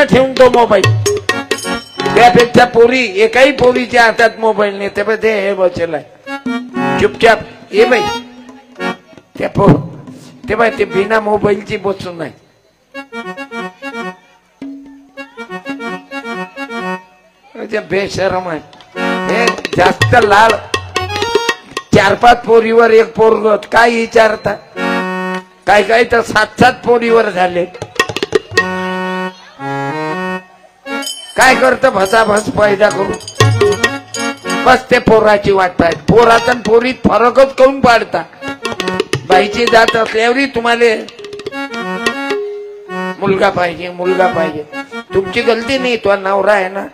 बाजूला ठेवून तो मोबाईल. त्यापेक्षा पोरी एकाही पोरीच्या हातात मोबाईल नाही. ते ते हे बसलाय चुपचाप. ये बाई त्या ते बाई ते बिना मोबाईलची बसून नाही. बेशरम आहे हे. जास्त लाल 4-5 पोरीवर एक पोरग काय विचारता. काय काय तर 7-7 पोरीवर झाले. काय करत भसाभस पैदा करू. बस ते पोराची वाट पाहत. पोरात आणि पोरीत फरकच करून पाडता. बाईची जात असल्यावरही तुम्हाला मुलगा पाहिजे मुलगा पाहिजे. तुमची गलती नाही. तो नवरा आहे ना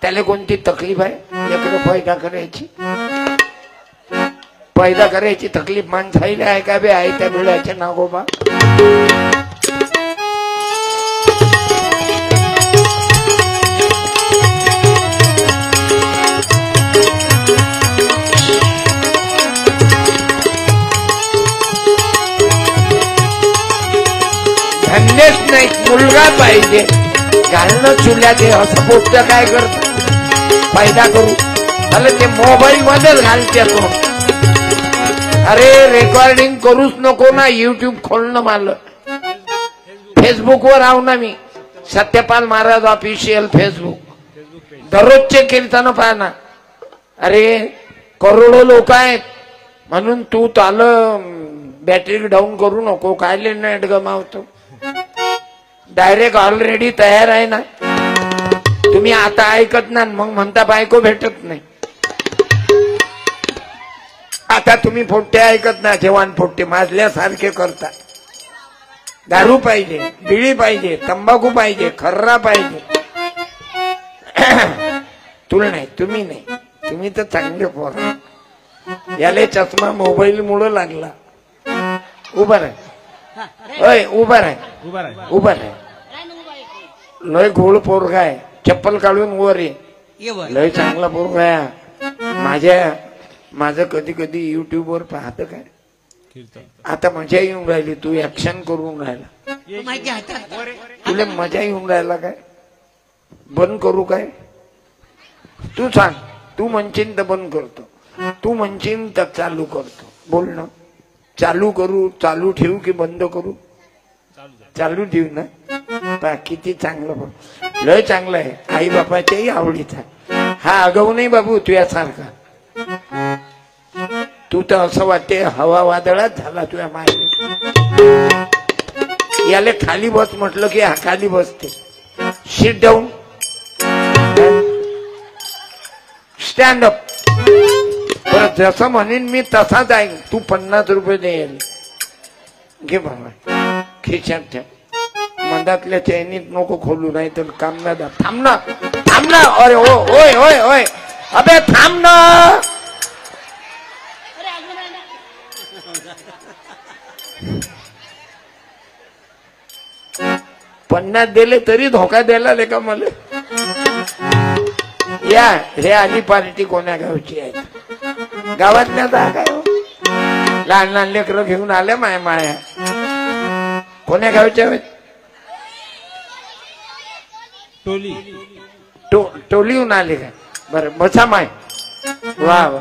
त्याला कोणती तकलीफ आहे. लेकरं पैदा करायची तकलीफ माणसाईला आहे का बे. आहे त्या वेळाच्या नागोबा. धन्यच नाही. मुलगा पाहिजे. घालणं चुल्यात असं पोट काय करत फायदा करू. झालं ते मोबाईल मध्येच घालते तो. अरे रेकॉर्डिंग करूच नको ना. युट्यूब खोलणं मला. फेसबुकवर आहो ना मी. Satyapal Maharaj official Facebook. दररोजचे कीर्तन पाहा ना. अरे करोडो लोक आहेत म्हणून तू आलं बॅटरी डाऊन करू नको. कायले नेट गमावतो. डायरेक्ट ऑलरेडी तयार आहे ना. तुम्ही आता ऐकत ना मग म्हणता बायको भेटत नाही. आता तुम्ही पोट्टे ऐकत ना. जवान पोट्टे माझल्यासारखे करता. दारू पाहिजे, बिडी पाहिजे, तंबाखू पाहिजे, खर्रा पाहिजे. तुला नाही. तुम्ही नाही. तुम्ही तर चांगले पोर. याले चष्मा मोबाईल मुळे लागला. उभा आहे. ओय उभा आहे. उभा आहे. लय घोळ पोरगा आहे. चप्पल काढून वर ये. लय चांगला पोरगा आहे. माझं कधी कधी युट्यूब वर पाहत काय. आता मजा येऊन राहिली. तू ऍक्शन करून राहिला. तुला मजा येऊन राहिला काय. बंद करू काय. तू सांग. तू म्हणशील तर बंद करतो. तू म्हणशील तर चालू करतो. बोल ना. चालू करू. चालू ठेवू की बंद करू. चालू ठेवू ना. किती चांगलं. लय चांगलं आहे. आई बापाच्याही आवडीचा. हा आगाऊ नाही बाबू तुझ्यासारखा. तू तर असं वाटते हवा वादळात झाला तुझ्या मागे. याले खाली बस म्हटलं की हा खाली बसते. Sit down. Stand up. परत जसं म्हणेन मी तसाच आहे. तू 50 रुपये देईल. घे बाबा खिशात ठेव. मधातल्या चैनीत नको खोलू नाही तर काम ना. थांब ना. थांब ना. अरे ओ ओय ओय ओय. अबे थांब ना. 50 दिले तरी धोका द्यायला ले का मला. या हे आली पार्टी कोण्या गावची आहे. गावातल्या काय लहान लहान लेकरं घेऊन आल्या माया. कोण्या गावच्या टोलीहून आले का. बरं बसा माय. वा वा.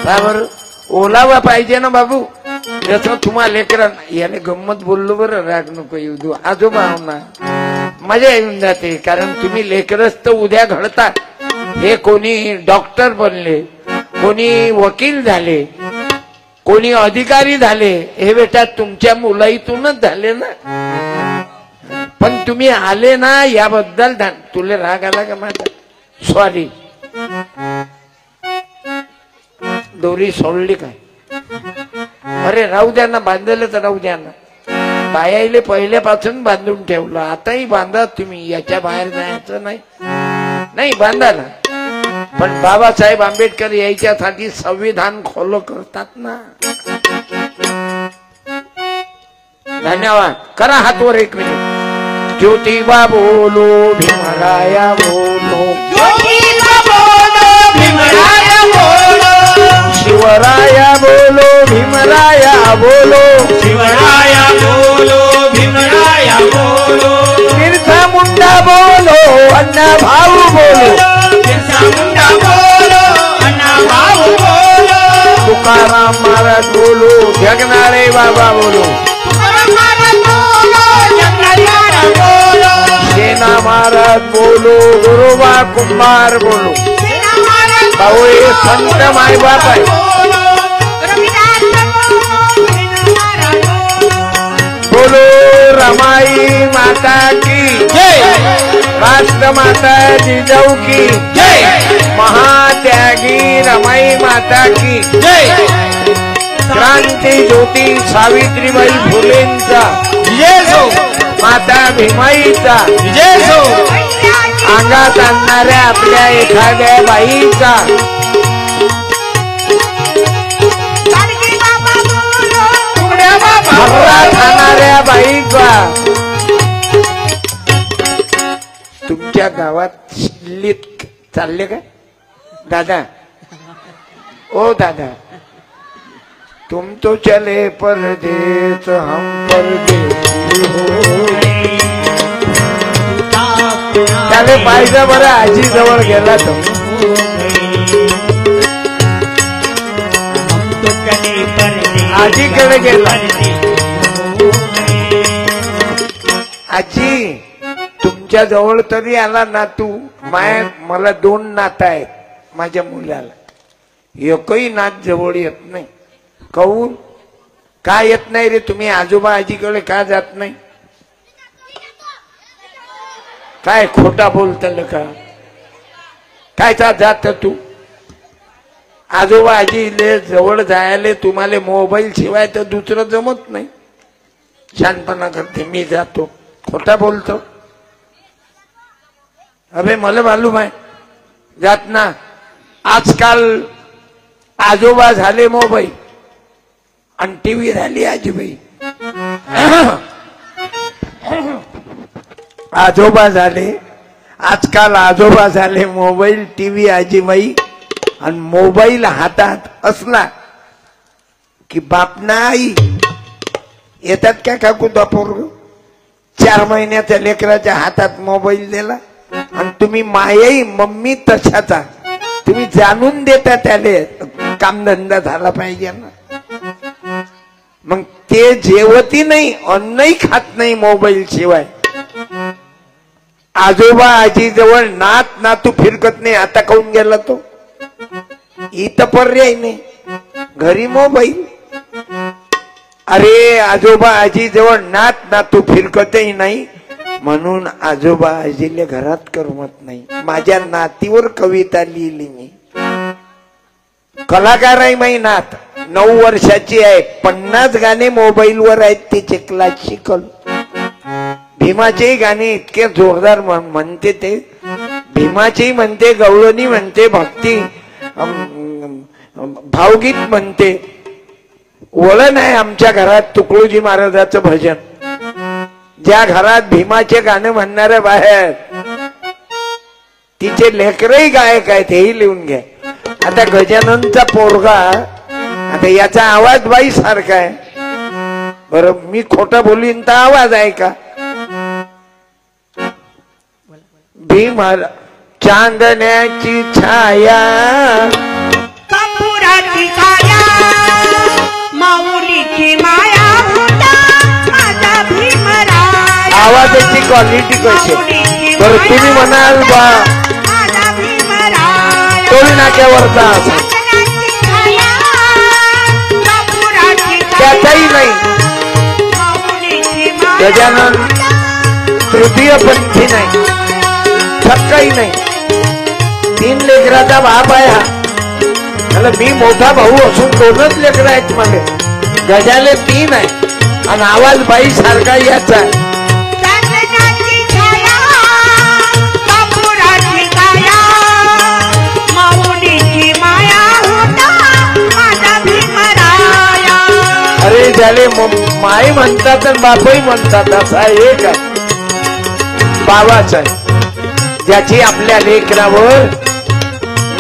बरं ओलावा पाहिजे ना बाबू. जसं तुम्हाला लेकरांना याने गंमत बोललो. बरं राग नको येऊ देऊ. आजोबा ना मजा येऊन जाते. कारण तुम्ही लेकरच तर उद्या घडतात. हे कोणी डॉक्टर बनले, कोणी वकील झाले, कोणी अधिकारी झाले. हे बेटा तुमच्या मुलाईतूनच झाले ना. पण तुम्ही आले ना याबद्दल तुला राग आला का माझा. सॉरी. दोरी सोडली काय. अरे राहू द्या ना. बांधलं तर राहू द्या ना. बायाले पहिल्यापासून बांधून ठेवलं. आताही बांधा तुम्ही. याच्या बाहेर जायचं नाही. नाही बांधा ना. पण बाबासाहेब आंबेडकर याच्यासाठी संविधान खोल करतात ना. धन्यवाद. करा हातवर 1 मिनिट. ज्योतिबा बोलो भीमराया बोलो. ज्योतिबा बोलो भीमराया बोलो. शिवराया बोलो भीमराया बोलो. शिवराया बोलो भीमराया बोलो. बिरसा मुंडा अण्णा भाऊ बोलो, बिरसा मुंडा बोलो, अण्णा भाऊ बोलो, तुकाराम महाराज बोलो, जगनाळे बाबा बोलो, तुकाराम महाराज बोलो, जगनाळे बाबा बोलो, सेना महाराज बोलो, गुरुबा कुंभार बोलो. सेना महाराज भाऊ हे संत माय बाप आहे. रविदास बोलो, सेना महाराज बोलो रमाई माता की जय, राष्ट्र माता जिजाऊ की जय, महात्यागी रमाई माता की जय, क्रांती ज्योती सावित्रीबाई फुलेंचा जय हो, माता भीमाईचा जय हो, अंगात आणणाऱ्या आपल्या एखाद्या बाईचा जानकी बाबा बोलो, उघड्या बाबा हर्रा खाणाऱ्या बाईचा. तुमच्या गावात शिल्लीत चालले का दादा? ओ दादा, तुम तो चले परदेस हम परदेसी हो. त्याने पाहिजे बरं आजी जवळ गेला तो. आजीकडे गेला. आजी तुमच्या जवळ तरी आला नातू. मला 2 नातं आहेत माझ्या मुलाला. एकही नात जवळ येत नाही. कहून का येत नाही रे? तुम्ही आजोबा आजीकडे का जात नाही? काय खोटा बोलतल का? काय जात तू? आजोबा आजीले जवळ जायले तुम्हाला मोबाईल शिवाय तर दुसरं जमत नाही. शानपणा करते मी जातो. खोटा बोलतो. अबे मला मालूम आहे जात ना. आजकाल आजोबा झाले मोबाईल आणि टीव्ही झाली आजीबाई. आजोबा झाले आजकाल आजोबा झाले मोबाईल टीव्ही आजीबाई. आणि मोबाईल हातात असला की बाप ना आई येतात का काकू दापोर? 4 महिन्याच्या लेकराच्या हातात मोबाईल दिला आणि तुम्ही मायाई मम्मी तशाचा तुम्ही जाणून देता त्याले कामधंदा झाला पाहिजे ना. मग ते जेवती नाही, अन्नही खात नाही मोबाईल शिवाय. आजोबा आजी जवळ नात नातू फिरकत नाही. आता काऊन गेला तो? इथं पर्याय नाही, घरी मोबाईल. अरे आजोबा आजी जवळ नात नातू फिरकतही नाही म्हणून आजोबा आजीले घरात करमत नाही. माझ्या नातीवर कविता लिहिली मी. कलाकार आहे माई नात. 9 वर्षाची आहे. 50 गाणे मोबाईल वर आहेत. तिचे क्लास शिकल. भीमाचे गाणे इतके जोरदार म्हणते ते. भीमाची म्हणते, गवळणी म्हणते, भक्ती भावगीत म्हणते. वळण आहे आमच्या घरात तुकडोजी महाराजाचं भजन. ज्या घरात भीमाचे गाणे म्हणणारे बाहेर तिचे लेकरही गायक आहेत. हेही लिहून घ्या. आता गजाननचा पोरगा, आता याचा आवाज बाई सारखा आहे. बरं मी खोटं बोलीन तर आवाज आहे का? भीमा चांदण्याची छाया, कपुराची काया, माऊलीची माया होता माझा भीमराया. आवाजाची क्वालिटी कशी? बरं तुम्ही म्हणाल बा माझा भीमराया. टोल नाक्यावरचा त्याचाही नाही. गजानन तृतीय पंथी नाही, सक्काही नाही. 3 लेकराचा बाप आहे हा. त्याला मी मोठा भाऊ असून 2च लेकर आहेत मला. गजाले 3 आहे आणि आवाज बाई सारखा याचा आहे. अरे झाले माई म्हणतात आणि बापही म्हणतात असा एक आहे. बाबाच आहे ज्याची आपल्या लेकरावर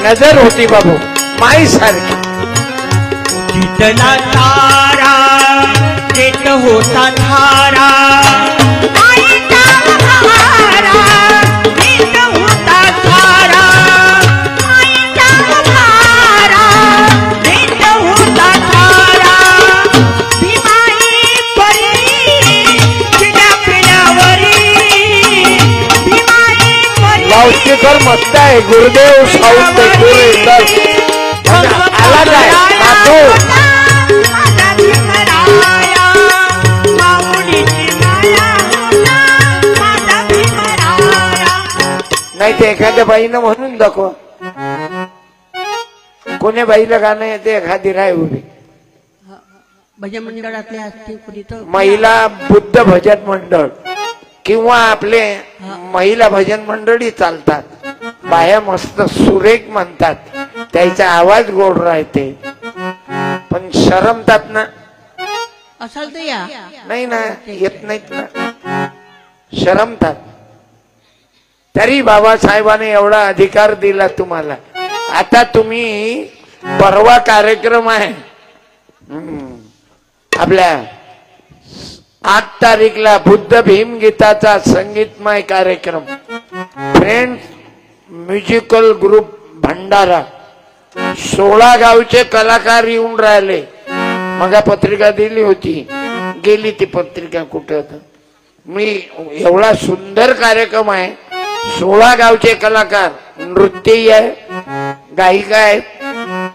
नजर होती बाबू माई सारखी. जितला तारा देत होता धारा, आईचा महारा देत म्युझिकल मस्त आहे. गुरुदेव साऊंड आला काय नातू नाही ते एखाद्या बाईनं म्हणून दाखवा. कोण्या बाईला गाणं येते? एखादी राय उभी भजन मंडळातले असतील कुणी तर महिला बुद्ध भजन मंडळ किंवा आपले महिला भजन मंडळी चालतात. बाया मस्त सुरेख म्हणतात, त्याचा आवाज गोड राहते, पण शरमतात ना. असाल तर या. नाही ना, येत नाहीत ना, शरमतात. तरी बाबासाहेबांनी एवढा अधिकार दिला तुम्हाला. आता तुम्ही परवा कार्यक्रम आहे आपल्या 8 तारीखला बुद्ध भीम गीताचा संगीतमय कार्यक्रम. फ्रेंड्स म्युझिकल ग्रुप भंडारा 16 गावचे कलाकार येऊन राहिले. मग पत्रिका दिली होती, गेली ती पत्रिका कुठे होत. मी एवढा सुंदर कार्यक्रम आहे. 16 गावचे कलाकार, नृत्यही आहे, गायिका आहेत,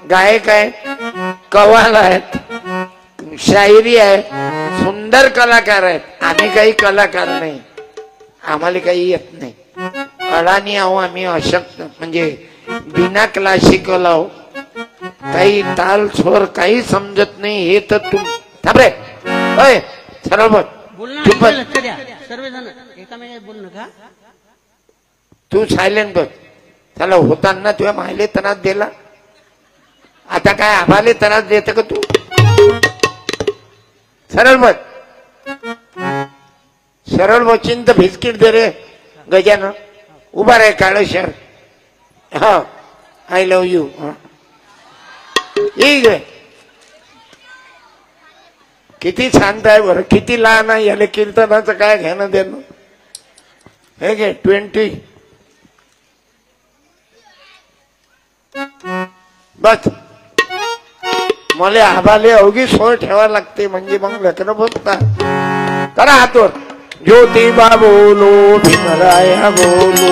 गायक आहेत, कव्वाल आहेत, शायरी आहे, सुंदर कलाकार आहेत. आम्ही काही कलाकार नाही, आम्हाला काही येत नाही. अडाणी आहो आम्ही, अशक्त म्हणजे बिना क्लासिकल आहो. काही ताल स्वर काही समजत नाही. हे तर तू थांब रे, अय सरळ बघ, सर्वजण एकामेकात बोल नका. तू सायलेंट बघ. त्याला होताना तुझ्या मायले त्रास दिला, आता काय आम्हाला त्रास देत का तू? सरळ बघ, सरळ बचिन तर बिस्किट दे रे गजानं. उभा रे काळ शहर. हा, आय लव्ह यू. किती शांत आहे बरं, किती लहान आहे. याला कीर्तनाचं काय घेणं देणं? हे घे 20. बस मला आबाले अवघी सोय ठेवायला लागते, म्हणजे मग लेकरं बोलतात. करा हातवर. ज्योतिबा बोलो भीमराया बोलो,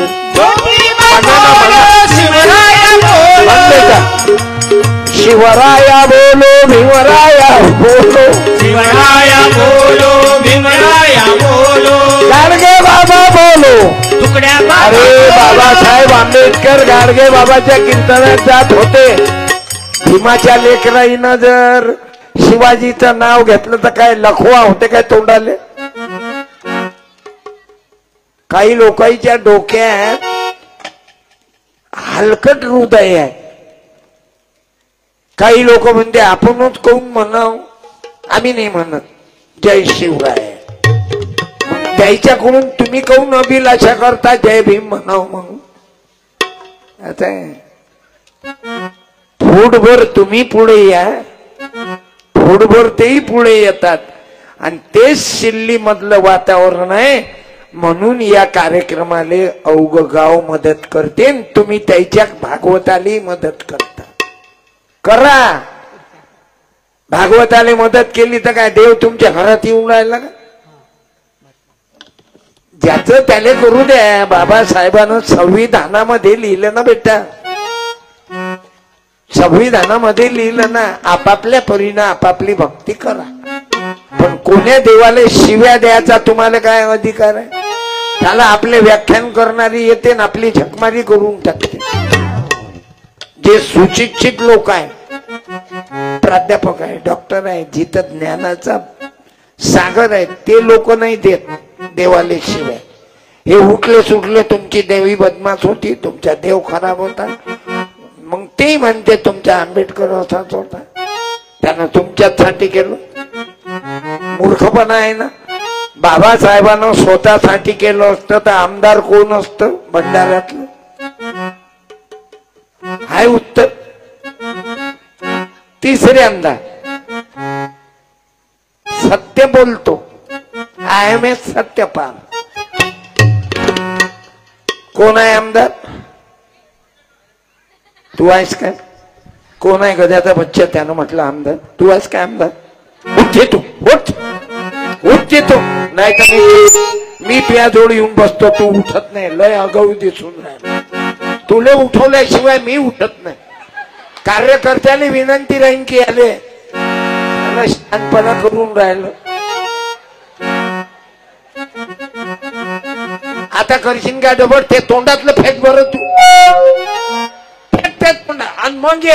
शिवराया बोलो भीमराया बोलो, शिवराया बोलो भीमराया बोलो, गाडगे बाबा बोलो. तुकड्या अरे बाबासाहेब आंबेडकर गाडगे बाबाच्या कीर्तनात जात होते. भीमाच्या लेकराईनं जर शिवाजीचं नाव घेतलं तर काय लखवा होते काय तोंडाले? काही लोकांच्या डोक्यात हलकट हृदय आहे. काही लोक म्हणते आपणच कोण म्हणाव, आम्ही नाही म्हणत जय शिवराय. त्याच्याकडून तुम्ही कोण अभिलाषा करता जय भीम म्हणाव म्हणून? आता फूटभर तुम्ही पुढे या, फूटभर तेही पुढे येतात. आणि तेच शिल्ली मधलं वातावरण आहे. म्हणून या कार्यक्रमाला अवघ गाव मदत करते, तुम्ही त्याच्या भागवताला मदत करता. करा. भागवताला मदत केली तर काय देव तुमच्या घरात येऊन राहिला का? ज्याचं त्याला करू द्या. बाबासाहेबांना संविधानामध्ये लिहिलं ना बेटा, संविधानामध्ये लिहिलं ना, आपापल्या परीनं आपापली भक्ती करा. पण कोण्या देवाला शिव्या द्यायचा तुम्हाला काय अधिकार आहे? त्याला आपले व्याख्यान करणारी येते ना आपली झकमारी करून टाकते. जे सुशिक्षित लोक आहे, प्राध्यापक आहे, डॉक्टर आहे, जिथं ज्ञानाचा सागर आहे, ते लोक नाही देत देवाले शिवाय. हे उठले सुटले तुमची देवी बदमाश होती, तुमचा देव खराब होता, मग ते म्हणते तुमचा आंबेडकर असाच होता, त्यानं तुमच्यासाठी केलं. मूर्खपणा आहे ना. बाबासाहेबांना स्वतःसाठी केलं असतं तर आमदार कोण असतं भंडाऱ्यातलं? हाय उत्तर. तिसऱ्यांदा सत्य बोलतो, आय एम ए सत्यपाल. कोण आहे आमदार? तू आहेस काय? कोण आहे गद्याचा बच्चा? त्यानं म्हटलं आमदार. तू आहेस काय आमदार? उठे तू, उठ उठते तू, नाही तर मी तुझ्या जोड येऊन बसतो. तू उठत नाही, लय आगाऊ दिसून राहिला. तुला उठवल्याशिवाय मी उठत नाही. कार्यकर्त्याने विनंती राहीन की आले शांतपणा करून राहिलं. आता करशील का डबड ते तोंडातलं फेक बरं तू फेक ते तोंडा आणि मग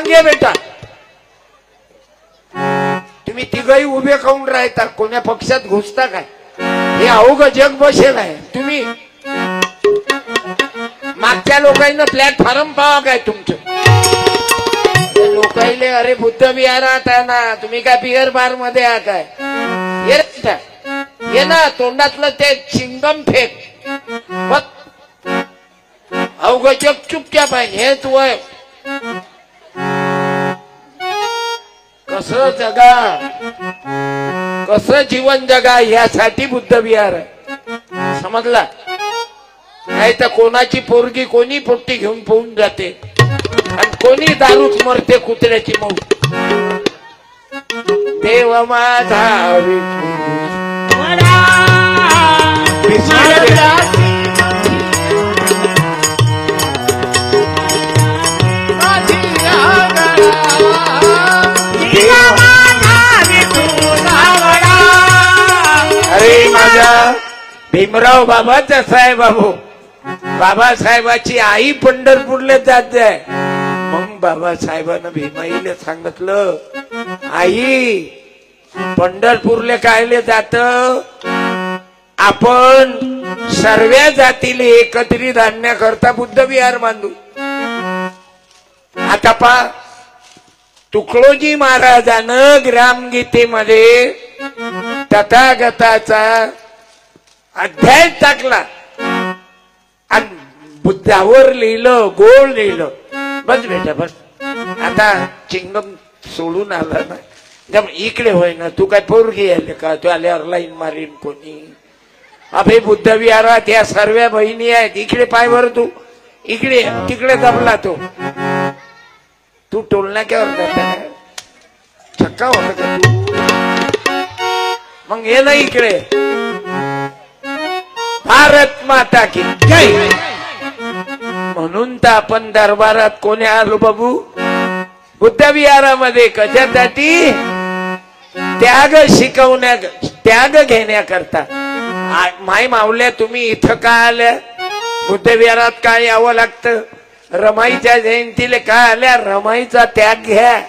ये बेटा. तुम्ही तिघही उभे खाऊन राहता कोण्या पक्षात घुसता काय? हे अवघ जग बसेल आहे. तुम्ही मागच्या लोकांना प्लॅटफॉर्म पाहा काय तुमचं लोकाईले अरे बुद्ध विहारात आहे ना तुम्ही काय पिअर बार मध्ये आ काय ये ना तोंडातलं ते चिंगम फेक अवघ जग चुपचाप आहे. हे तू आहे कसं जगा कसं जीवन जगा यासाठी बुद्ध विहार आहे समजला. नाही तर कोणाची पोरगी कोणी पोट्टी घेऊन पळून जाते आणि कोणी दारूच मरते कुत्र्याची मौत. देव माझा अरे माझा भीमराव बाबाच आहे बाबू. बाबासाहेबाची आई पंढरपूरला जात आहे. मग बाबासाहेबांना भीमाईला सांगितलं आई पंढरपूरला कायले जात आपण सर्व जातीले एकत्रित आणण्याकरता बुद्ध विहार बांधू. आता पा तुकडोजी महाराजानं ग्रामगीतेमध्ये तथागताचा अध्याय टाकला आणि बुद्धावर लिहिलं गोळ लिहिलं. बस बेटा बस आता चिंगम सोडून आला ना जब इकडे होय ना तू काय पोरगी आले का तू आल्यावर लाईन मारीन कोणी. अभे बुद्ध विहारात या सर्व बहिणी आहेत. इकडे पाय बर तू इकडे तिकडे दबला तू टोलनाक्यावर जाता चक्का होता का तू. मग ये ना इकडे. भारत माता की जय. म्हणून तर आपण दरबारात कोणी आलो बाबू बुद्ध विहारामध्ये कशासाठी त्याग शिकवण्या त्याग घेण्याकरता. माय मावल्या तुम्ही इथं का आल्या बुद्ध विहारात काय यावं लागतं. रमाईच्या जयंतीला काय आल्या रमाईचा त्याग घ्या.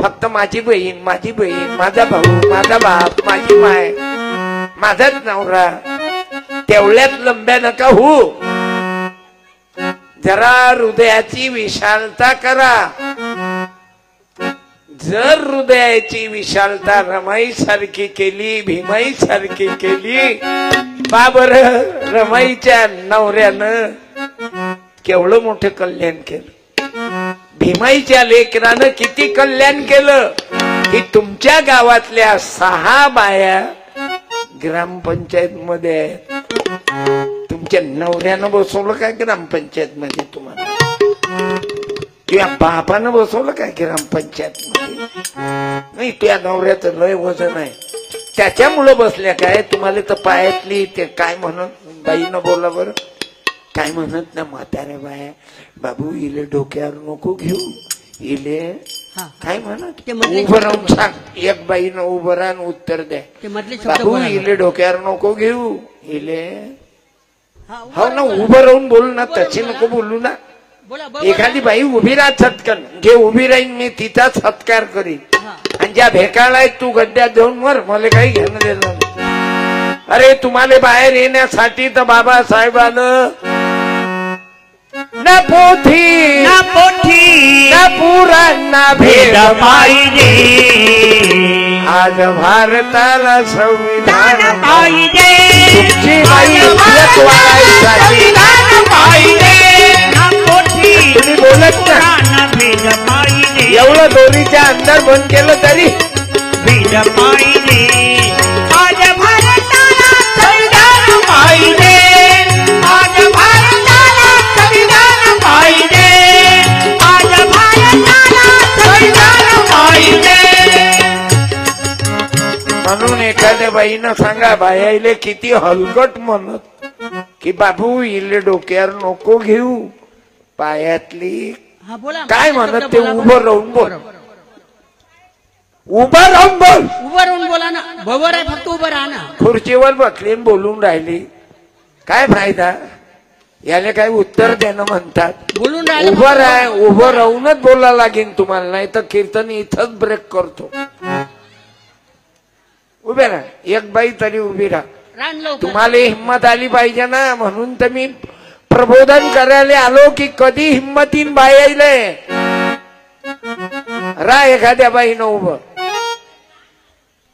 फक्त माझी बहीण माझा भाऊ माझा बाप माझी माय माझाच नवरा तेवढ्यात लंब्या नका हो. जरा हृदयाची विशालता करा. जर हृदयाची विशालता रमाई सारखी केली भीमाई सारखी केली बाबर रमाईच्या नवऱ्यानं केवढं मोठं कल्याण केलं. भीमाईच्या लेकरानं किती कल्याण केलं की तुमच्या गावातल्या 6 बाया ग्रामपंचायत मध्ये आहेत. तुमच्या नवऱ्यानं बसवलं काय ग्रामपंचायत मध्ये तुम्हाला तुझ्या बापानं बसवलं काय ग्रामपंचायत मध्ये नाही. तुझ्या नवऱ्याचं लय वजन आहे त्याच्यामुळं बसल्या काय. तुम्हाला तर पायातली ते काय म्हणत बाईनं बोला बरं काय म्हणत ना म्हाताऱ्या बाया बाबू इले डोक्यावर नको घेऊ इले काय म्हणत उभं राहून सांग. एक बाईनं उभं राहून उत्तर द्या बाबू इले डोक्यावर नको घेऊ इले. हो ना उभं राहून बोल ना तशी नको बोलू ना. एखादी बाई उभी राहा सत्कार जे उभी राहीन मी तिचा सत्कार करीन. आणि ज्या भेकाळा आहेत तू गड्ड्यात जाऊन मर मला काही घेणं देणं नाही. अरे तुम्हाला बाहेर येण्यासाठी तर बाबासाहेबानं ना पोथी ना पुराणा भेद पाहिजे. आज भारताला संविधान पाहिजे. तुमची बाई तुम्ही बोलत ना एवढं दोरीच्या अंदर बंद केलं तरी भेद पाहिजे. आज भारताला संविधान पाहिजे. आज भारताला संविधान पाहिजे. आज भारताला संविधान पाहिजे. म्हणून एखाद्या बाईनं सांगा बायाले किती हलकट म्हणत की बाबू इले डोक्यावर नको घेऊ, पायातली हा बोला काय म्हणत ते बोला, उभं राहून बोल, उभं राहून बोल. उभं राहून बोला ना, बरोबर आहे, फक्त उभं राहा ना. खुर्चीवर बसली आणि बोलून राहिली, काय फायदा? याला काय उत्तर देणं म्हणतात. बोलून राहिलं उभं राह, उभं राहूनच बोलायला लागेल तुम्हाला, नाही तर कीर्तन इथंच ब्रेक करतो. उभे राहा, एक बाई तरी उभी राहा. रान लवकर. तुम्हाला हिंमत आली पाहिजे ना, म्हणून तर मी प्रबोधन करायला आलो की कधी हिंमतीन बाई यायले. रा एखाद्या बाईनं उभं.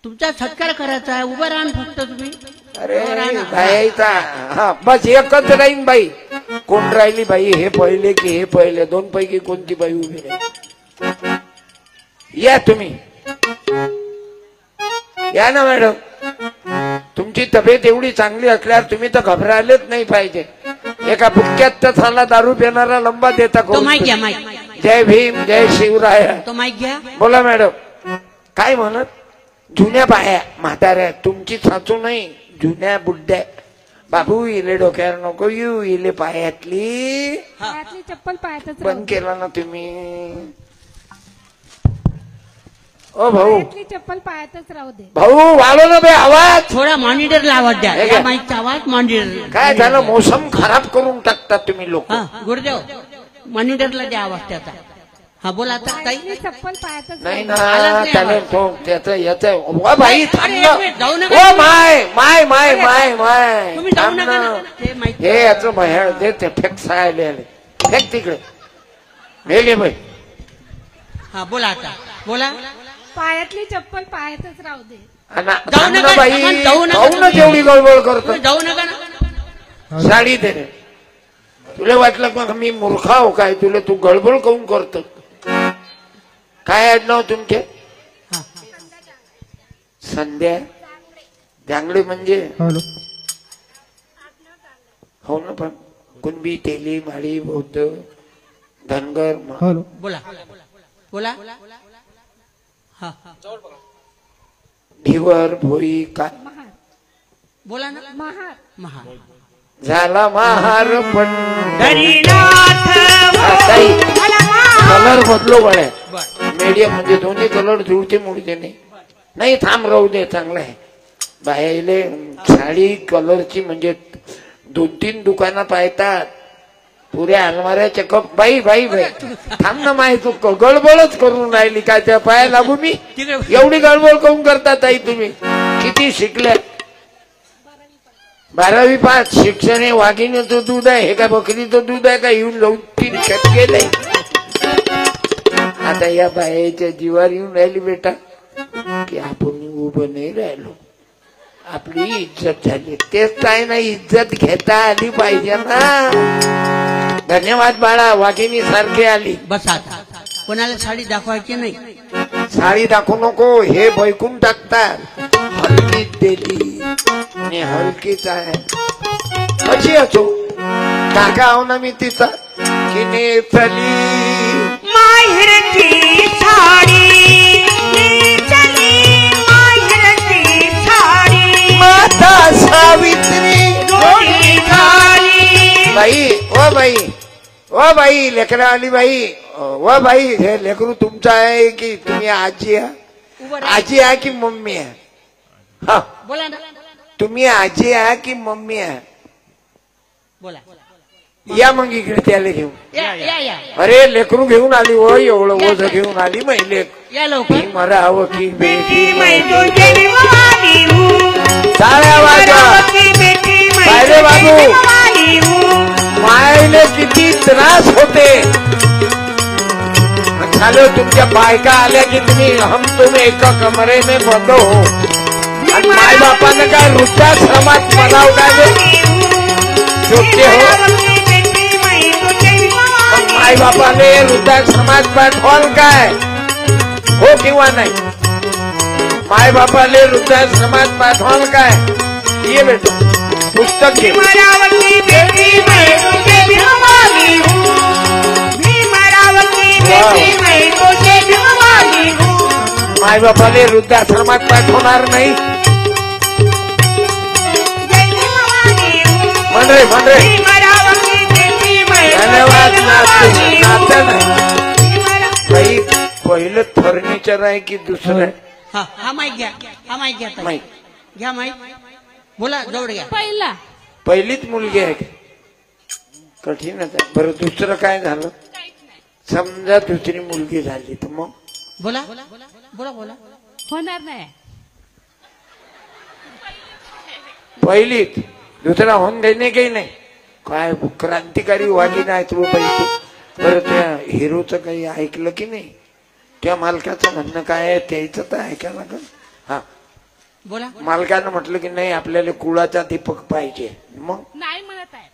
तुमचा सत्कार करायचा आहे, उभं राहा ना फक्त तुम्ही. अरे उभं राहा ना. बाईचा हा बस एकच राहीन बाई. कोण राहिली बाई, हे पहिले की हे पहिले? दोन पैकी कोणती बाई उभी राहील? या तुम्ही, या ना मॅडम. तुमची तब्येत एवढी चांगली असल्यावर तुम्ही तर घबरायलेच नाही पाहिजे. एका बुक्क्यात तर झाला दारू पिणारा लंबा देता तो कोण? माईक घ्या, माईक. जय भीम, जय शिवराय. तो माईक घ्या. बोला मॅडम, काय म्हणत? जुन्या बाया म्हाताऱ्या, तुमची सासू नाही, जुन्या बुड्ड्या. बाबू इले डोक्यावर नको येऊ, इले पायातली पायातली चप्पल पायातच राहू बंद दे. केला ना तुम्ही. ओ भाऊ, पायातली चप्पल पायातच राहू दे. भाऊ वाढव ना बे आवाज. थोडा मॉनिटरला आवाज द्या. हे या घ्या. माईकचा आवाज मॉनिटर. काय झालं, मोसम खराब करून टाकतात तुम्ही लोक. हा गुरुदेव, मॉनिटरला द्या आवाज त्याचा. हा बोला आता ताई. पायातली चप्पल पायातच नाही राहू ना, आलाच नाही त्याला आवाज. तो त्याचं याचं. ओ बाई थांब अरे, ना. एक मिनिट, जाऊ नका. ओ माय माय माय माय माय तुम्ही जाऊ थांब नका ना. ना. ते माईक. हे याचं बाहेर दे, ते फेक सायले फेक तिकडे. मेले बाई. हा बोला आता, बोला. पायातली चप्पल पायातच राहू दे. जाऊ थांब ना नका, बाई, जाऊ नका जाऊ ना, तुम्ही. जेवढी गळबळ करतो. तुम्ही जाऊ नका ना. साडी दे रे. तुला वाटलं मग मी मूर्खा हो काय? तुला तू गडबड काऊन करतो? काय आडनाव तुमचे? हा. संध्या जांगडे म्हणजे? हो ना, पण कुणबी, तेली, माळी, बौद्ध, धनगर. बोला बोला. हा ढिवर, भोई, काय महार बोला ना. महार महार झाला महार पण हरिनाथ ताई, कलर बदलो गड्या. बर. मीडियम म्हणजे दोन्ही कलर जुळते मुळते नाही. नाही थांब, राहू दे, चांगलं आहे. बाहेरले साडी कलरची म्हणजे 2-3 दुकानं पाहतात, पुऱ्या अलमाऱ्या चेकअप. बाई बाई बाई थांब ना, माही तू गडबडच करून राहिली काय? त्या पाया लागू मी? तिकडे एवढी गडबड काऊन करता ताई तुम्ही? किती शिकल्या? 12वी पास. शिक्षण हे वाघिणीचं दूध आहे, हे काय बकरीचं दूध आहे का? येऊन लावून 3 शतके नाही. आता या बायाच्या जीवार येऊन राहिली बेटा की आपण उभं नाही राहिलो, आपली इज्जत झाली. तेच काय ना, इज्जत घेता आली पाहिजे ना. धन्यवाद बाळा, वाघिणी सारखी आली. बस आता कोणाला साडी दाखवायची नाही. साडी दाखवू नको, हे बैकून टाकतात. हलकीच दिली आणि हलकीच आहे अशी असो. धागा हो ना मी तिचा की नेसली माहेरची साडी, नेसली माहेरची साडी, माता सावित्री. जोडी झाली. बाई, ओ बाई, ओ बाई, लेकरं आली बाई. ओ बाई, हे लेकरू तुमचं आहे की तुम्ही आजी आहे? उभं राहा. आजी आहे की मम्मी आहे? हा, बोला ना. तुम्ही आजी आहे की मम्मी आहे? बोला. या मग इकडे त्याला घेऊन. या या या अरे लेकरू घेऊन आली हो, एवढं ओझ घेऊन आली महिले. या लवकर. मराव की बेटी तुझे वाली हूँ, टाळ्या वाजवा. बेटी काय रे बाबू, वाली हूँ. मायले किती त्रास होते. झालं तुमच्या बायका आल्या की तुम्ही हम तुम एका कमरे में बंद हो. आणि माय बापानं काय वृद्धाश्रमात म्हणाव काय शोधते हो? माय बापाने वृद्धाश्रमात पाठवाल काय? हो किंवा नाही? माय बापाले वृद्धाश्रमात पाठवाल काय? ये बेटा पुस्तक घे. माय बापाले वृद्धाश्रमात पाठवणार नाही. म्हण रे म्हण रे. भीमरावची देवी धन्यवाद. मैत्रिणी नातं नाही बाई. पहिलं फर्निचर आहे की दुसरं आहे? हा माईक घ्या, हा माईक घ्या ताई. माईक. घ्या माईक, बोला जवळ घ्या. पहिला पहिलीच मुलगी आहे का? कठीणच आहे. बरं दुसरं काय झालं? समजा दुसरी मुलगी झाली तर मग बोला बोला बोला. होणार नाही. पहिलीच दुसरा होऊन देणे काही नाही. काय क्रांतिकारी वागी नाही तू बाई तू. बरं त्या हिरोचं काही ऐकलं की नाही? त्या मालकाचं म्हणणं काय आहे त्याचं तर ऐकायला लागेल. हा बोला. मालकानं म्हटलं की नाही आपल्याला कुळाचा दीपक पाहिजे. मग नाही म्हणत आहे,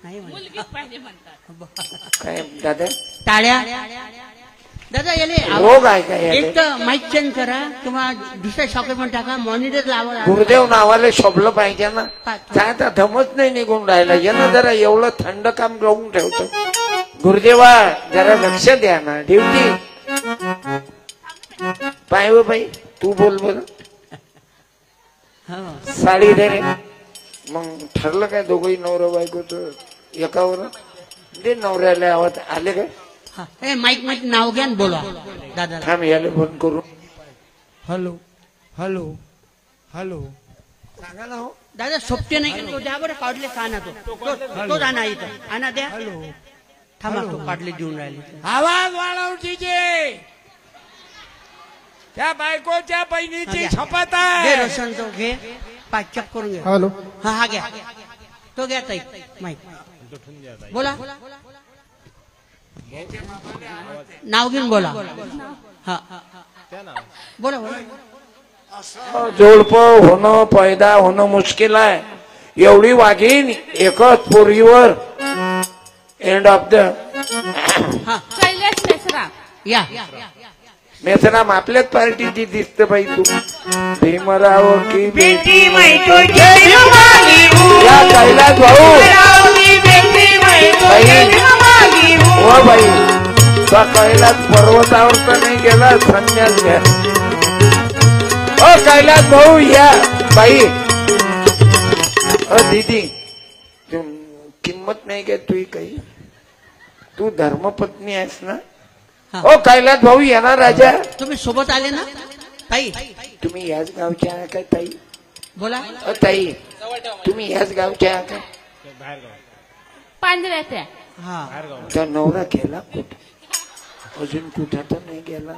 नाही म्हणे. मुलगीच पाहिजे म्हणतात. काय दादा टाळ्या. दादा याले रोग आहे का याले? एक तर माईक चेंज करा किंवा दुसऱ्या सॉकेट मध्ये टाका. मॉनिटर लावा. गुरुदेव नावाला शोभलं पाहिजे ना. काय आता धमच नाही निघून राहिला. यानं जरा एवढं थंड काम लावून ठेवतो. गुरुदेवा जरा लक्ष द्या ना. ड्युटी पाय व बाई तू बोल बर. हो. साडी दे रे. मग ठरलं काय दोघंही नवरा बायकोच एकावर दे. नवऱ्याला आवाज आले काय? हा. ए माईक मध्ये नाव घ्या आणि बोला दादा. थांब याला फोन करू. Hello hello hello. सांगा ना हो. दादा सोपते नाही. तो द्या बरं काढले का ना तो आणा इथं आणा द्या. हॅलो. थांबा तो काढले देऊन राहिले. आवाज वाढव तिचे. त्या बायकोच्या बहिणीची शपथ घे आहे. रोशन तो घे. पाचक करून घे. हॅलो. हा घ्या तो घ्या ताई माईक. बोला नाव घेऊन बोला. हा बोला बोला. जोडप होणं पैदा होणं मुश्किल आहे. एवढी वाघीण एकच पोरीवर. End of the Kailas Mesram. या मेसराम आपल्याच पार्टीची दिसते बाई तू. भीमराव की बेटी मैत्रिणी मागी या कैलास भाऊ. भीमरावची बेटी मैत्रिणी मागी हो बाई तो कैलास पर्वतावर तर नाही गेला. संन्यास घ्या. ओ कैलास भाऊ या बाई. दीदी किंमत नाही काय तुझी काही? तू धर्मपत्नी आहेस ना? हा. ओ कैलास भाऊ या ना राजा. तुम्ही सोबत आले ना ताई? तुम्ही याच गावच्या आहे काय ताई? बोला. ताई तुम्ही याच गावच्या आहे काय? पांढऱ्याच्या. हा तर नवरा गेला कुठे? अजून कुठं तर नाही गेला.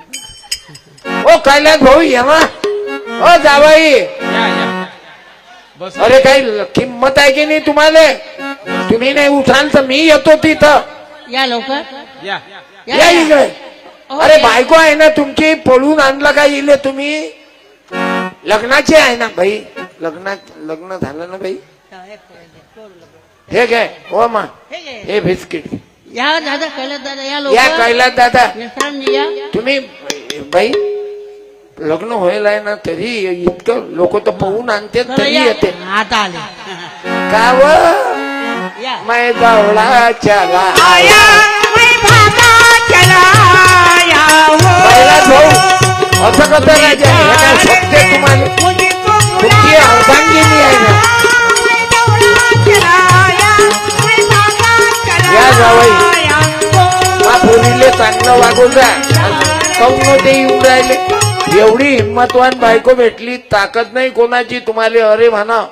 ओ कैलास भाऊ या ना. ओ जावाई. अरे काही किंमत आहे की नाही तुम्हाला? तुम्ही नाही उठाल तर मी येतो तिथं. या लवकर. या इकडे. अरे बायको आहे ना तुमची. पळून आणलं का इले तुम्ही? लग्नाची आहे ना बाई? लग्न झालं ना बाई? हे घे हो मा. हे बिस्किट या दादा कैलास दादा या या लवकर. कैलास दादा. मित्रांनी या. तुम्ही बाई लग्न होईल आहे ना तरी इतकं लोक तर पळून आणते चला तरी या. येते. आता आले. का व या मै गवळा चला. आया मैं भागा चला आया हो कैलास भाऊ असं कसं राजा? हे काय शक्य तुम्हाला? तुमची अर्धांगिनी आहे ना. या जावई हा पोरीले चांगलं वागून जा. काऊन ते येऊन राहिले? एवढी हिंमतवान बायको भेटली. ताकद नाही कोणाची तुम्हाला. अरे म्हणा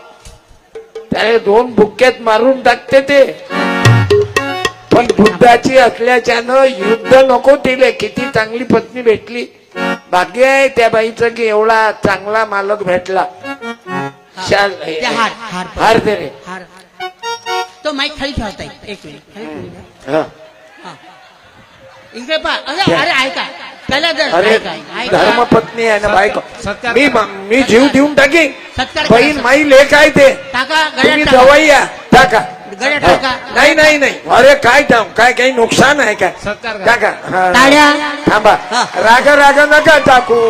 त्याने 2 बुक्क्यात मारून टाकते ते. पण बुद्धाची असल्याच्यानं युद्ध नको तिले. किती चांगली पत्नी भेटली. भाग्य आहे त्या बाईचं की एवढा चांगला मालक भेटला. शाल त्या हार हार दे रे. हार. तो माईक खाली ठेवता येईल. एक मिनिट खाली ठेवू द्या. हा. हा. इकडे पहा. अरे ऐका कैलास दादा अरे ऐका ऐका. धर्मपत्नी आहे ना बायको. सत्कार मी जीव देऊन टाकी. सत्कार बहीण करा. माई लेख आहे ते. टाका तुम्ही गळ्यात टाका. जवळ या. टाका. गळ्यात टाका. नाही नाही नाही. अरे काय काय काही नुकसान आहे काय? सत्कार करा. टाका. हा. टाळ्या. थांबा. हा. राग नका टाकू.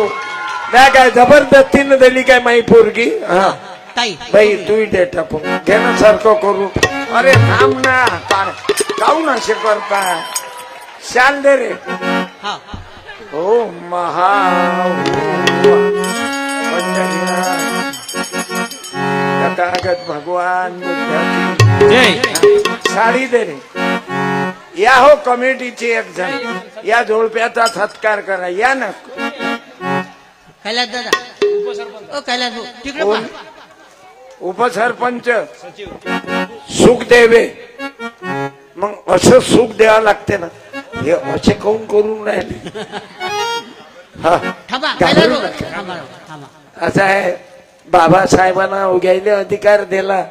नाही काय जबरदस्तीनं दिली काय माई पोरगी? हा ताई बाई तू दे टाकून. घेणं सारखं करू. अरे थांब ना. काऊन असे करता? शाल दे रे. हा ओ महा तथागत भगवान बुद्धाची साडी दे रे. या हो कमिटीचे एक जण, या जोडप्याचा सत्कार करा. या ना. कैलास दादा ओ कैलास भाऊ, तिकडे कोण? पहा. उपसरपंच सुख देवे. मग असं सुख द्यावं लागते ना. हे असे काऊन करून राहिले. हा थांबा कैलास घाबरू भाऊ, नका. थांबा थांबा. असं आहे, बाबासाहेबांना उग्यायले अधिकार दिला,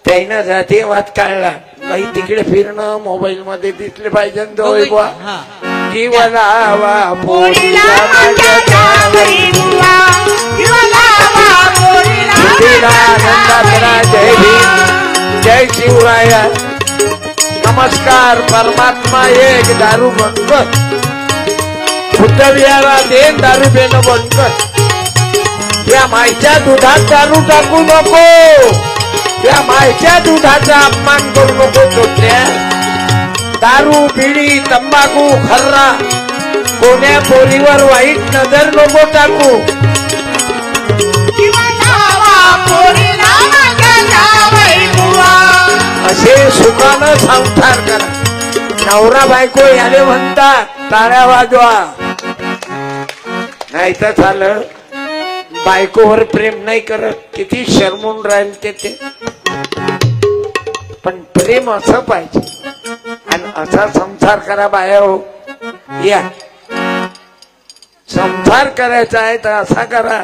त्यानं जातीयवाद काढला. काही तिकडे फिरणं, मोबाईल मध्ये दिसले पाहिजे ना जवळ बुवा. हा. जीवनावा पोरीला माझ्या जावई बुवा, जीवनावा पोरीला नंदात्रा. जय भीम, जय शिवराया. नमस्कार. परमात्मा एक दारू बनकर, उतरयाला देन दारू बेन बनकर. या मायच्या दुधात दारू टाकू नको. त्या मायच्या दुधाचा अपमान करू नको. चोट्या दारू, बिडी, तंबाखू, खर्रा, कोण्या पोरीवर वाईट नजर नको टाकू. जीवनावा पोरीला माझ्या जावई बुवा. असे सुखानं संसार करा. नवरा बायको याले म्हणतात टाळ्या वाजवा. नाही तर झालं बायकोवर प्रेम नाही करत, किती शरमून राहील ते. पण प्रेम असं पाहिजे आणि असा संसार करा. बाया हो, या संसार करायचा आहे तर असा करा.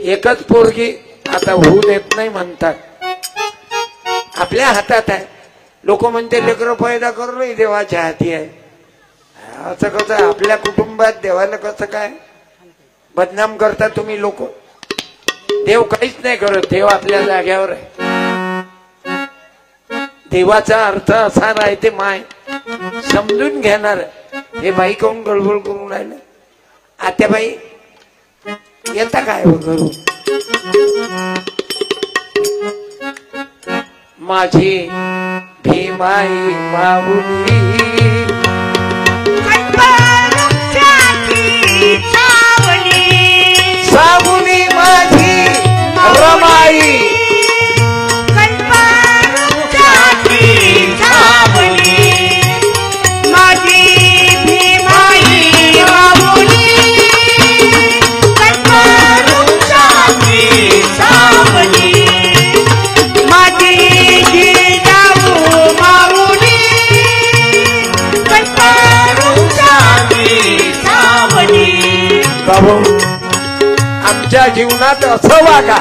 एकच पोरगी आता होऊ देत नाही म्हणतात. आपल्या हातात आहे. लोक म्हणते लेकरं पैदा करू देवाच्या हाती आहे. असं कसं आपल्या कुटुंबात देवाला कसं काय बदनाम करता तुम्ही लोक. देव काहीच नाही करत. देव आपल्या जाग्यावर आहे. देवाचा अर्थ असा राहते माय समजून घेणार. हे बाई काऊन गडबड करून राहिलं. आता बाई येता काय घरून. माझी भीमाई माऊली सावली माझी रमाई. बाबू आमच्या जीवनात असं वागा.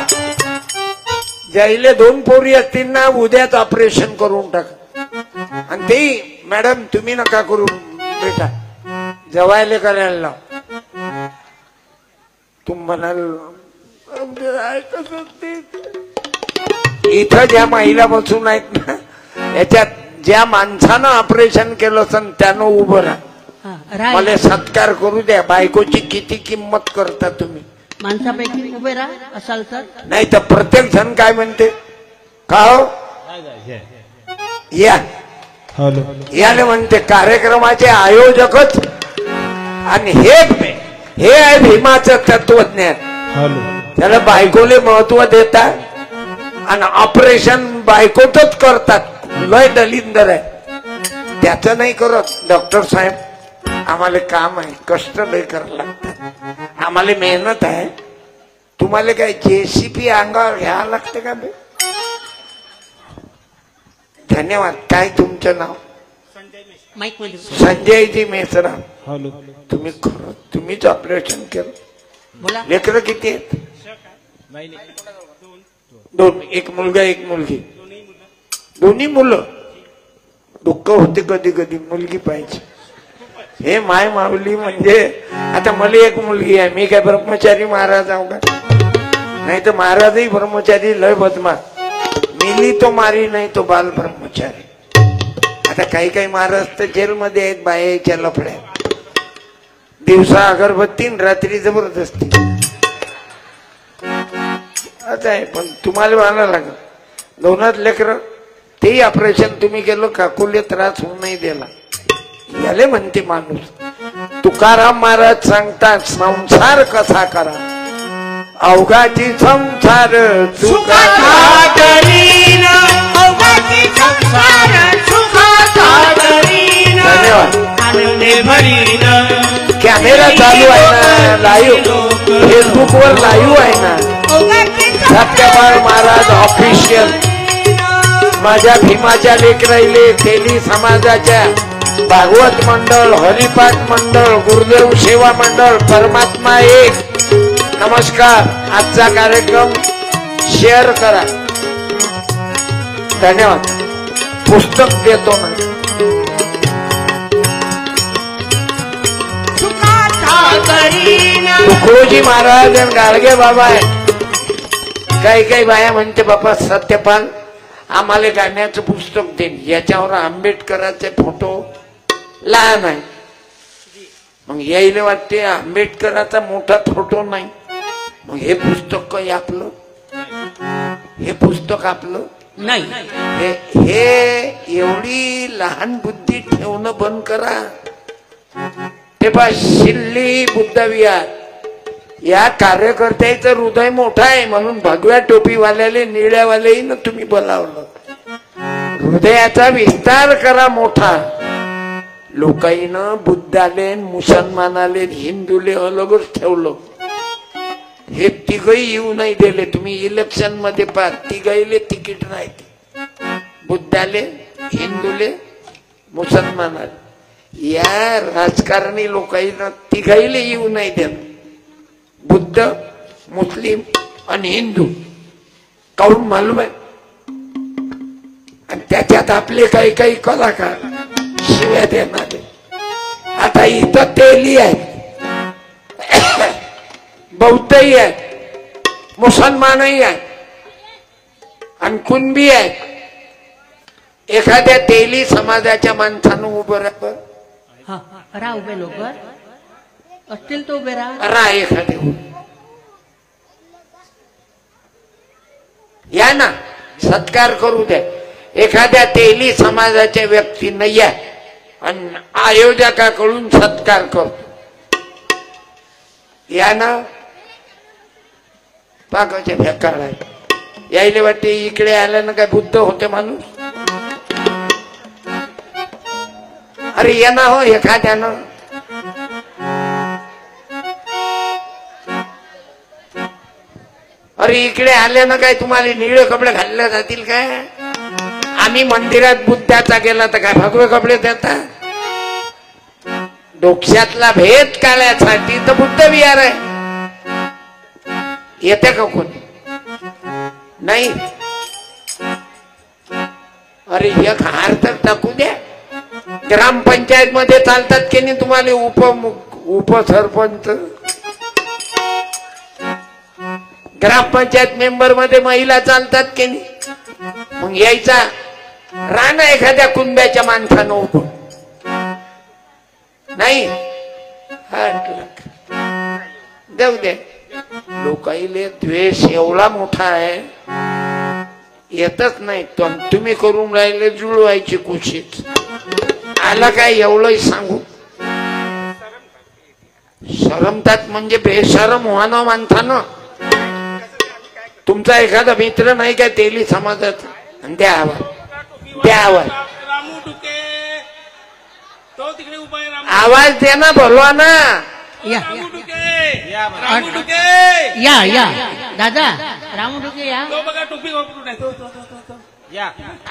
ज्याईले 2 पोरी असतील ना, उद्याच ऑपरेशन करून टाका. आणि ते मॅडम तुम्ही नका करू बेटा, जवायले करायला लाव. तुम म्हणाल इथं ज्या महिला बसून आहेत ना, याच्यात ज्या माणसानं ऑपरेशन केलं असेल त्यानं उभं राहा. मला सत्कार करू द्या. बायकोची किती किंमत करता तुम्ही. माणसापैकी उभे राहा असाल तर. नाही तर प्रत्येक जण काय म्हणते का हो या याले म्हणते कार्यक्रमाचे आयोजकच. आणि हे आहे भीमाचं तत्वज्ञान. त्याला बायकोले महत्व देतात आणि ऑपरेशन बायकोच करतात. लय दलिंदर आहे. त्याचं नाही करत. डॉक्टर साहेब आम्हाला काम आहे, कष्ट लय करायला लागतात, आम्हाला मेहनत आहे. तुम्हाला काय JCP अंगावर घ्यावं लागते का बे. धन्यवाद. काय तुमचं नाव. माईक मध्ये संजयजी मेसराम. तुम्ही खरं तुम्हीच ऑपरेशन केलं. बोला. लेकरं किती आहेत. 2. एक मुलगा एक मुलगी. दोन्ही मुलं. दुःख होते कधी कधी. मुलगी पाहिजे. हे माय माऊली म्हणजे आता मला एक मुलगी आहे. मी काय ब्रह्मचारी महाराज आहो का. नाही तर महाराजही ब्रह्मचारी लय बदमाश. मिली तो मारी नाही तो बाल ब्रह्मचारी. आता काही काही महाराज तर जेलमध्ये आहेत बायाच्या लफड्या. दिवसा अगरबत्ती रात्री जबरदस्ती. आता आहे पण तुम्हाला म्हणायला लागत 2च लेकरं. तेही ऑपरेशन तुम्ही केलं काकुले त्रास होऊ नाही दिला. याले म्हणते माणूस. तुकाराम महाराज सांगतात संसार कसा करा. अवघाची संसार सुखाचा करीन चालू आहे ना, लाईव्ह फेसबुकवर लाईव्ह आहे ना. सत्यपाल महाराज ऑफिशियल. माझ्या भीमाच्या लेकराईले, तेली समाजाच्या भागवत मंडळ, हरिपाठ मंडळ, गुरुदेव सेवा मंडळ, परमात्मा एक, नमस्कार. आजचा कार्यक्रम शेअर करा. धन्यवाद. पुस्तक देतो ना. तुकडोजी महाराज आणि गाडगे बाबा आहे. काही काही बाया म्हणते बाबा सत्यपाल आम्हाला गाण्याचं पुस्तक दे. याच्यावर आंबेडकरांचे फोटो लहान आहे. मग यायला वाटते आंबेडकराचा मोठा फोटो नाही. मग हे पुस्तक काही आपलं, हे पुस्तक आपलं नाही. हे एवढी लहान बुद्धी ठेवणं बंद करा. ते पा शिल्ली बुद्ध विहार या कार्यकर्त्याचं हृदय मोठं आहे म्हणून भगव्या टोपीवाल्याले निळ्यावालेही ना तुम्ही बोलावलं. हृदयाचा विस्तार करा मोठा. लोकाईनं बुद्धाले, मुसलमानाले, हिंदूले अलगच ठेवलं. हे तिघही येऊ नाही दिले. तुम्ही इलेक्शन मध्ये पहा, तिघाईले तिकीट नाही. बुद्धाले, हिंदूले, मुसलमानाले. या राजकारणी लोकांना तिघाईले येऊ नाही देत. बुद्ध, मुस्लिम आणि हिंदू काऊन मालूम आहे. आणि त्याच्यात आपले काही काही कलाकार शिव्या देणारे. आता इथं तेली आहेत, बौद्धही आहेत, मुसलमानही आहेत आणि कुणबी आहेत. एखाद्या तेली समाजाच्या माणसानं उभं राहा. राहा उभे लोक असतील तो उभे राहा. राहा एखादे या ना, सत्कार करू द्या. एखाद्या तेली समाजाच्या व्यक्तीनं या आणि आयोजकाकडून सत्कार करतो. या ना. पाकाच्या भेकाळ आहे. यायला वाटते इकडे आल्यानं काय बुद्ध होते माणूस. अरे ये ना हो एखाद्यानं. अरे इकडे आल्यानं काय तुम्हाला निळे कपडे घालले जातील काय. आम्ही मंदिरात बुद्धाचा गेला तर काय भगवे कपडे देता. डोक्यातला भेद काढण्यासाठी तर बुद्ध विहार आहे. येते का कोणी नाही. अरे एक हार तर टाकू द्या. ग्रामपंचायत मध्ये चालतात की नाही तुम्हाला उपसरपंच. ग्रामपंचायत मेंबर मध्ये महिला चालतात की नाही. मग यायचा राणा एखाद्या कुंब्याच्या माणसानं उभं नाही. जाऊ दे. लोकाईले द्वेष एवढा मोठा आहे येतच नाही. तुम्ही करून राहिले जुळवायची कोशिश. आला काय एवढंही सांगू. शरमतात म्हणजे बेशरम व्हानं माणसानं. तुमचा एखादा मित्र नाही काय तेली समाजाचा. द्या आवाज, द्या आवाज, आवाज दे ना. बोलवा ना. या या या दादा रामू डुके या.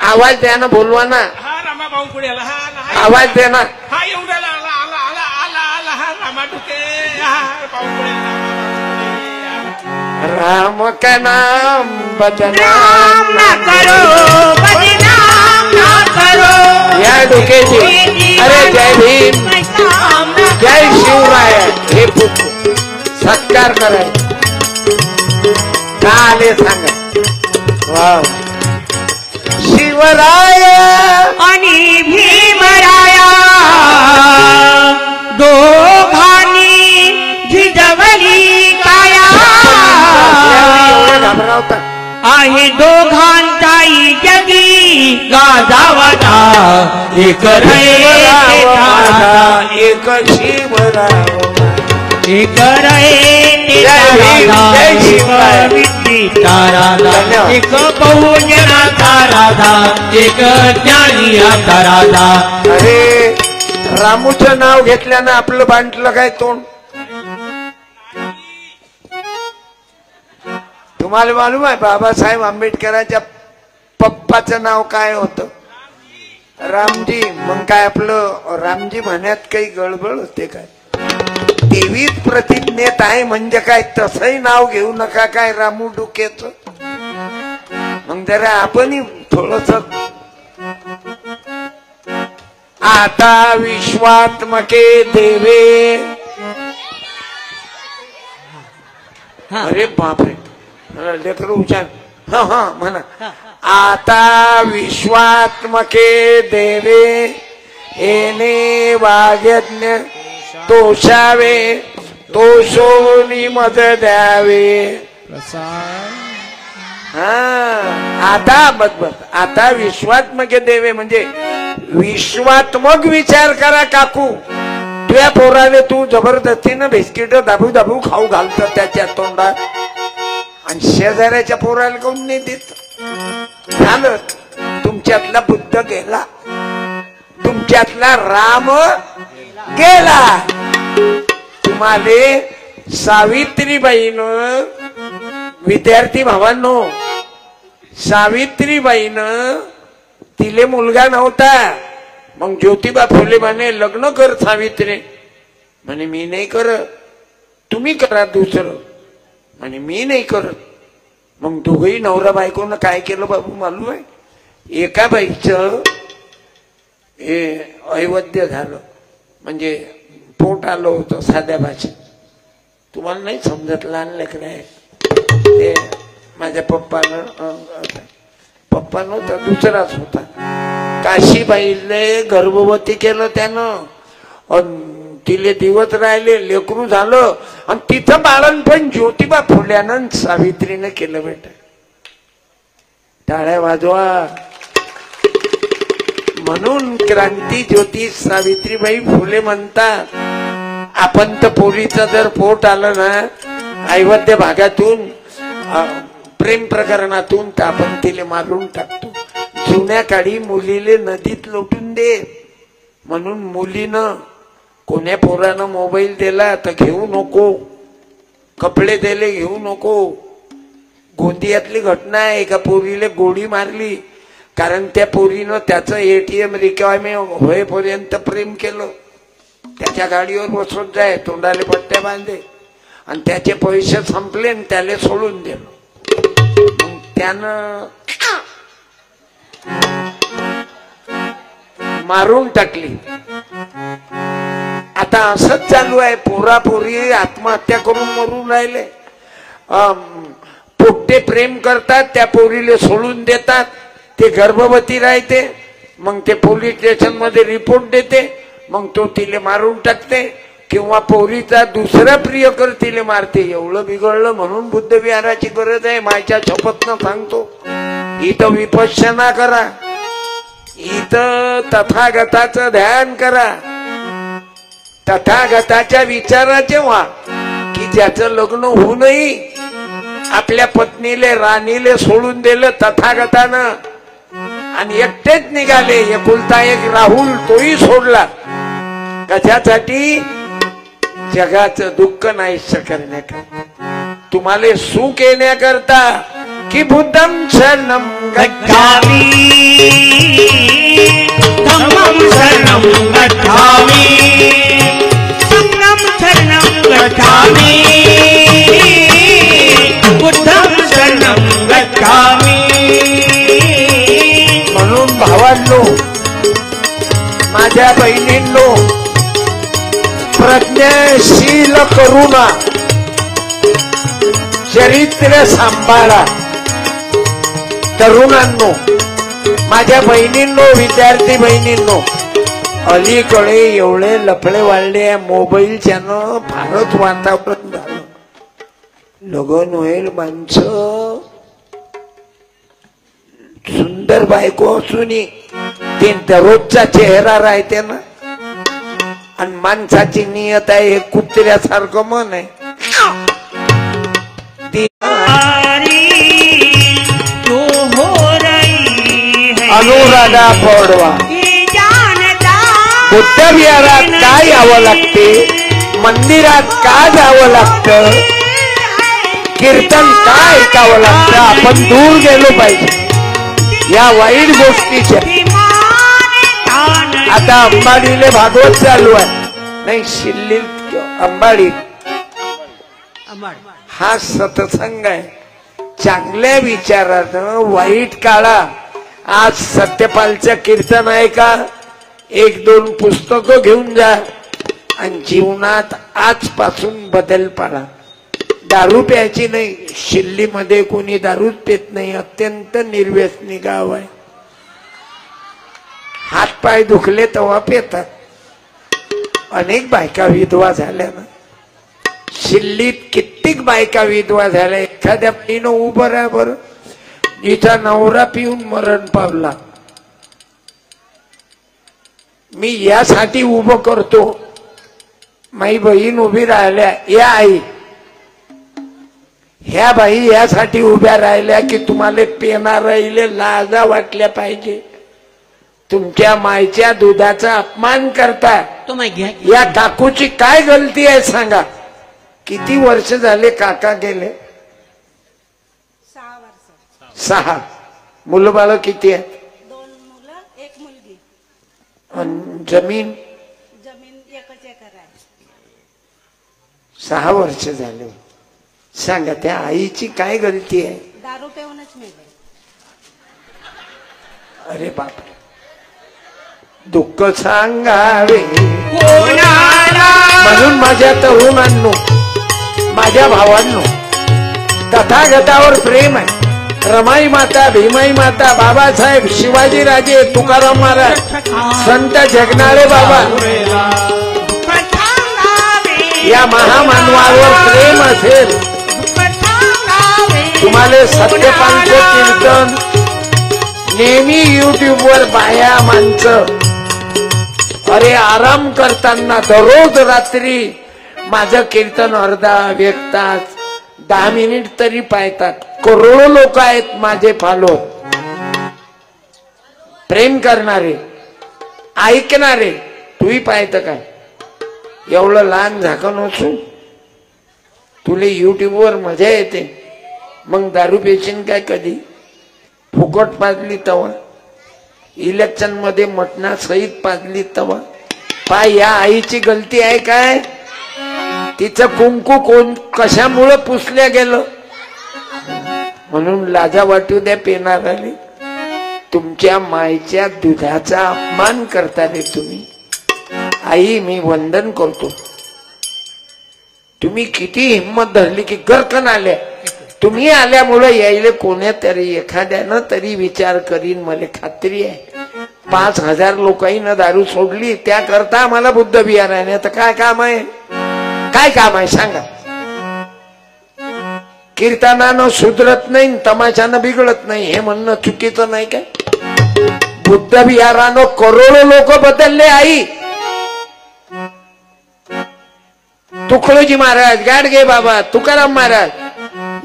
आवाज द्या ना. बोलवा ना. आवाज दे ना. राम का नाम बदनाम ना करो, बदनाम ना करो. या डुकेजी. अरे जय भीम, जय शिवराय. हे सत्कार कराय का आले सांगा. वा. शिवराय आणि भीमराया दोघांनी झिजवली काया. घाबरावता आहे दोघांचाही जगी गाजावाजा. एक रे एक शिवराव, एक रे राधा, एक बहुजनाचा राधा, एक ज्ञानीयाचा राधा. अरे रामूचं नाव घेतल्यानं आपलं बांधलं काय तोंड. तुम्हाला मालूम आहे बाबासाहेब आंबेडकरांच्या पप्पाचं नाव काय होतं? रामजी. मग काय आपलं रामजी म्हणण्यात काही गडबड होते काय? देवीत प्रतिज्ञेत आहे म्हणजे काय तसंही नाव घेऊ नका काय रामू डोक्याचं. मग जरा आपण थोडस आता विश्वात्मके देवे. अरे बापरे लेकर उच्चार. हा हा म्हणा. आता विश्वात्मके देवे येणे वाग्यज्ञ तोषावे तोषोनी मज द्यावे. हा आता बघ आता विश्वात्मक देवे म्हणजे विश्वात्मक विचार करा काकू. तुझ्या पोराले तू जबरदस्तीनं बिस्किट दाबू दाबू खाऊ घालत त्याच्या तोंडात आणि शेजाऱ्याच्या पोराला कोण नाही देत. झालं तुमच्यातला बुद्ध गेला, तुमच्यातला राम गेला. तुम्हाला सावित्रीबाईनं विद्यार्थी भावांनो सावित्रीबाईनं तिले मुलगा नव्हता. मग ज्योतिबा फुले म्हणे लग्न कर सावित्री. म्हणे मी नाही करत. तुम्ही करा दुसरं. म्हणे मी नाही करत. मग दोघही नवरा बायकोनं काय केलं बाबू मालूम आहे? एका बाईचं ऐवद्य झालं म्हणजे पोट आलं होतं साध्या भाषेत. तुम्हाला नाही समजत लहान लेकरं आहे ते. माझ्या पप्पा नव्हता दुसराच होता. काशीबाईले गर्भवती केलं त्यानं. तिले दिवस राहिले लेकरू झालं आणि तिचं बाळणपण ज्योतिबा फुल्यानं सावित्रीनं केलं. बेटा टाळ्या वाजवा. म्हणून क्रांती ज्योती सावित्रीबाई फुले म्हणतात. आपण तर पोरीचं जर पोट आलं ना ऐवद्य भागातून प्रेम प्रकरणातून तर आपण तिला मारून टाकतो. जुन्या काळी मुलीले नदीत लोटून दे म्हणून मुलीनं कोण्या पोरानं मोबाईल दिला तर घेऊ नको, कपडे दिले घेऊ नको. गोंदियातली घटना आहे. एका पोरीले गोळी मारली कारण त्या पोरीनं त्याचं ATM रिकामे होईपर्यंत प्रेम केलं. त्याच्या गाडीवर बसवत जाय, तोंडाले पट्ट्या बांधे आणि त्याचे पैसे संपले आणि त्याला सोडून दिलं. त्यानं मारून टाकली. आता असंच चालू आहे. पोरा पोरी आत्महत्या करून मरून राहिले. पोट्टे प्रेम करतात, त्या पोरीले सोडून देतात, ते गर्भवती राहते. मग ते पोलीस स्टेशन मध्ये रिपोर्ट देते. मग तो तिले मारून टाकते किंवा पोरीचा दुसरा प्रियकर तिले मारते. एवढं बिघडलं म्हणून बुद्ध विहाराची गरज आहे. मायच्या शपथनं सांगतो. इथं विपश्यना करा, इथं तथागताचं ध्यान करा. तथागताच्या विचाराचे व्हा की ज्याचं लग्न होऊनही आपल्या पत्नीले राणीले सोडून दिलं तथागतानं आणि एकटेच निघाले. एकुलता एक राहुल तोही सोडला. कशासाठी? जगाचं दुःख नाहीसं करण्याकरता, तुम्हाला सुख येण्याकरता. की बुद्धं शरणं गच्छामि धम्मं शरणं गच्छामि संघं शरणं गच्छामि बुद्धं शरणं गच्छामि. म्हणून भावांनो माझ्या बहिणींनो प्रज्ञाशील करुणा चरित्र सांभाळा. तरुणांनो माझ्या बहिणींनो विद्यार्थी बहिणींनो अलीकडे एवढे लफडे वाढले मोबाईलच्यानं फारच वातावरण झालं. लग्न होईल माणसं सुंदर बायको असून ते दररोजचा चेहरा राहते ना आणि माणसाची नियत आहे हे कुत्र्यासारखं मन आहे. अनुराधा पौडवा बुद्ध विहारात काय यावं लागते, मंदिरात का जावं लागतं कीर्तन काय ऐकावं लागतं. आपण दूर गेलो पाहिजे या वाईट गोष्टीच्या. आता अंबाडीले भागवत चालू आहे नाही, शिल्ली अंबाडी हा सत्संग आहे. चांगल्या विचारानं वाईट काळा. आज सत्यपालचं कीर्तन आहे का, 1-2 पुस्तकं घेऊन जा आणि जीवनात आजपासून बदल पाडा. दारू प्यायची नाही. शिल्लीमध्ये कोणी दारूच पित नाही. अत्यंत निर्व्यसनी गाव आहे. हातपाय दुखले तेव्हा पितात. अनेक बायका विधवा झाल्या ना. शिल्लीत कित्येक बायका विधवा झाल्या. एखाद्या बाईनं उभं राहा बरं, इथं नवरा पिऊन मरण पावला. मी यासाठी उभं करतो, माई बहीण उभी राहिल्या, या आई ह्या बाई यासाठी उभ्या राहिल्या की तुम्हाला पेना राहिले लाजा वाटल्या पाहिजे. तुमच्या मायच्या दुधाचा अपमान करता. तुम्ही घ्या. या काकूची काय गलती आहे सांगा. किती वर्ष झाले काका गेले? 6 वर्ष. 6. मुलं बाळ किती आहेत? 2 मुलं 1 मुलगी. अन जमीन जमीन 1 एकर आहे. 6 वर्ष झाले. सांगा त्या आईची काय गलती आहे? दारू पिऊनच मेले. अरे बाप, दुःख सांगावे म्हणून माझ्या तरुणांनो, माझ्या भावांनो, तथागतावर प्रेम आहे. रमाई माता, भीमाई माता, बाबासाहेब, शिवाजी राजे, तुकाराम महाराज, संत जगनाळे बाबा, या महामानवावर प्रेम असेल. तुम्हाला सत्यपालचं कीर्तन नेहमी युट्यूबवर बाया माणसं अरे आराम करताना दररोज रात्री माझं कीर्तन अर्धा 1 तास 10 मिनिट तरी पाहतात. करोडो लोक आहेत माझे फॉलो, प्रेम करणारे, ऐकणारे. तूही पाहत काय? एवढं लहान झाकण असून तुला युट्यूबवर मजा येते. मग दारू पेशीन काय कधी? फुकट पाजली तवा, इलेक्शन मध्ये मटणा सहित पाजली तवा. पाय या आईची गलती आहे काय? तिचं कुंकू कोण कशामुळे पुसल्या गेलं म्हणून लाजा वाटू द्या पेनाराने. तुमच्या मायच्या दुधाचा अपमान करता रे तुम्ही. आई मी वंदन करतो. तुम्ही किती हिंमत धरली की गरकन आल्या. तुम्ही आल्यामुळे यायले कोणीतरी एखाद्यानं तरी विचार करीन. मला खात्री आहे 5,000 लोकांना दारू सोडली त्याकरता आम्हाला बुद्ध विहार आहे. तर काय काम आहे? काय काम आहे सांगा? कीर्तनानं सुधरत नाही, तमाशानं बिघडत नाही हे म्हणणं चुकीचं नाही काय? बुद्ध विहारानं करोडो लोक बदलले. आई तुकडोजी महाराज, गाडगे बाबा, तुकाराम महाराज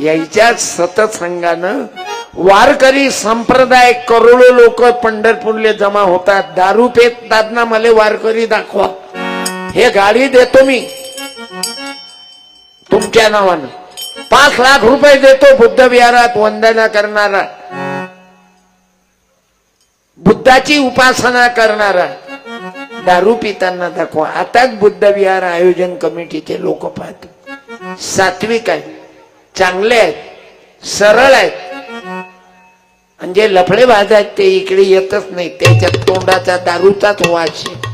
याच्या सतसंगानं वारकरी संप्रदाय करोडो लोक पंढरपूरले जमा होतात. दारू पेतात ना, मला वारकरी दाखवा. हे गाडी देतो मी तुमच्या नावानं. 5 लाख रुपये देतो बुद्ध विहारात वंदना करणारा, बुद्धाची उपासना करणारा. दारू पिताना दाखवा. आताच बुद्ध विहार आयोजन कमिटीचे लोक पाहतो. सात्विक आहेत, चांगले आहेत, सरळ आहेत. आणि जे लफडेबाज आहेत ते इकडे येतच नाही. त्याच्या तोंडाचा दारूचाच वास आहे.